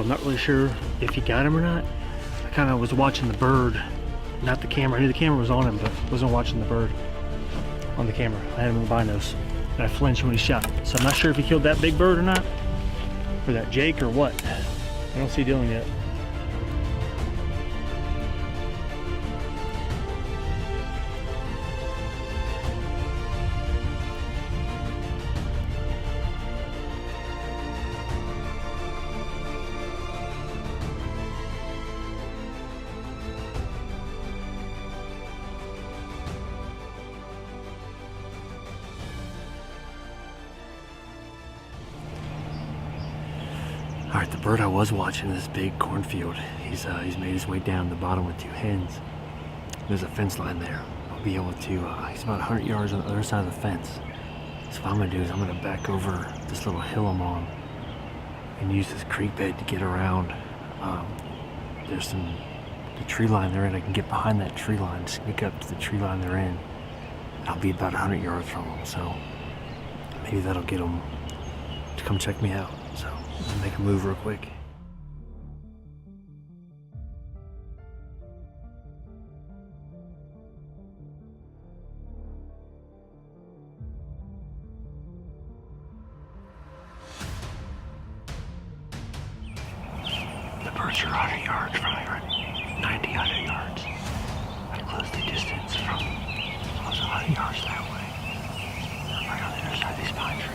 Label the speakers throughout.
Speaker 1: I'm not really sure if he got him or not. I kind of was watching the bird, not the camera. I knew the camera was on him, but wasn't watching the bird on the camera. I had him in the binos, and I flinched when he shot. So I'm not sure if he killed that big bird or not, or that Jake or what. I don't see Dylan yet. All right, the bird I was watching in this big cornfield, he's made his way down the bottom with two hens. There's a fence line there. I'll be able to, he's about 100 yards on the other side of the fence. So what I'm gonna do is I'm gonna back over this little hill I'm on and use this creek bed to get around. There's the tree line they're in. I can get behind that tree line, sneak up to the tree line they're in. I'll be about 100 yards from them, so maybe that'll get them to come check me out. So I'll make a move real quick. The birds are 100 yards from me, right? 90, 100 yards. I close the distance from almost 100 yards that way. Right on the other side of these pine trees.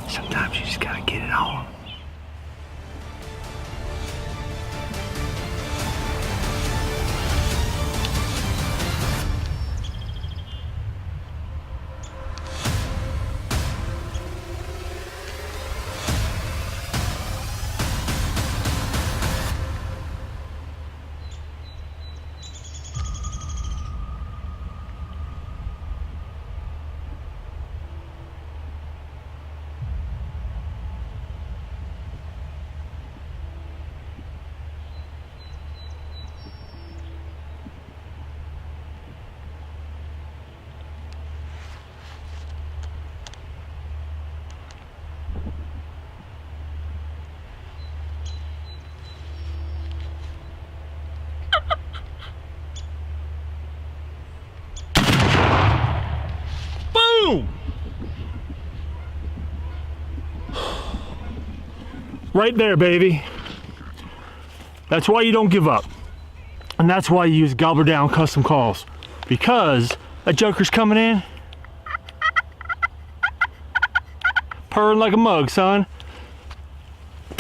Speaker 1: Sometimes you just gotta get it on. Boom! Right there, baby. That's why you don't give up. And that's why you use gobbler down custom calls. Because that joker's coming in. Purring like a mug, son.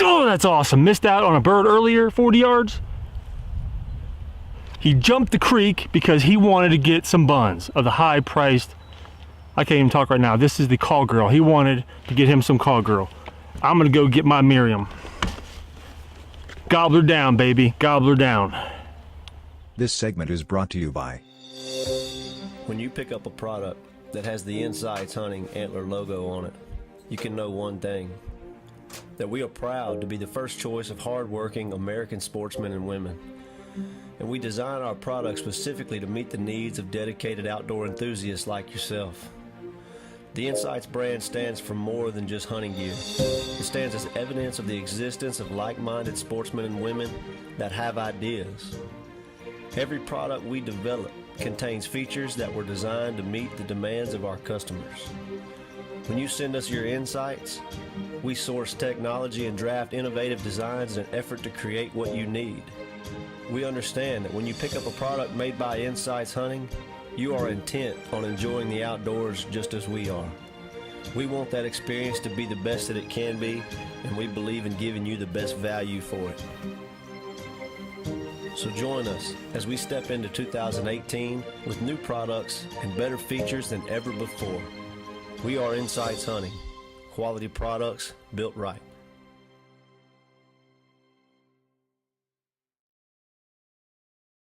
Speaker 1: Oh, that's awesome. Missed out on a bird earlier, 40 yards. He jumped the creek because he wanted to get some buns of the high-priced, I can't even talk right now. This is the call girl. He wanted to get him some call girl. I'm gonna go get my Miriam. Gobbler down, baby. Gobbler down.
Speaker 2: This segment is brought to you by.
Speaker 3: When you pick up a product that has the Insights Hunting antler logo on it, you can know one thing: that we are proud to be the first choice of hard-working American sportsmen and women. And we design our products specifically to meet the needs of dedicated outdoor enthusiasts like yourself. The Insights brand stands for more than just hunting gear. It stands as evidence of the existence of like-minded sportsmen and women that have ideas. Every product we develop contains features that were designed to meet the demands of our customers. When you send us your insights, we source technology and draft innovative designs in an effort to create what you need. We understand that when you pick up a product made by Insights Hunting, you are intent on enjoying the outdoors just as we are. We want that experience to be the best that it can be, and we believe in giving you the best value for it. So join us as we step into 2018 with new products and better features than ever before. We are Insights Hunting. Quality products built right.